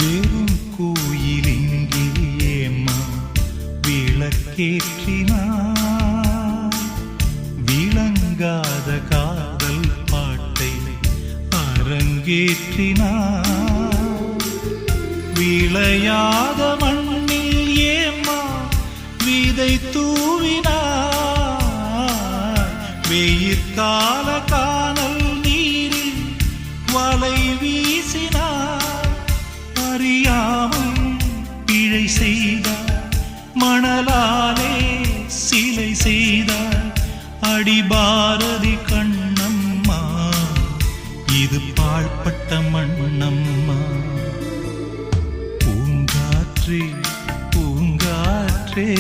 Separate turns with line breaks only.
வெறும் கோயிலிங்கேயேம்மா விளக்கேற்றினார். விளங்காத காதல் பாட்டை அரங்கேற்றினார். விளையாத மண்ணில் ஏம்மா விதை தூவினார். வெயிற்கால கானல் நீரில் வலை வீசினார். அறியாமல் பிழை செய்தார். மணலாலே சிலை செய்தார். அடிபாரதி கண்ணம்மா இது பாழ்பட்ட மண்ணம்மா. பூங்காற்றே பூங்காற்றே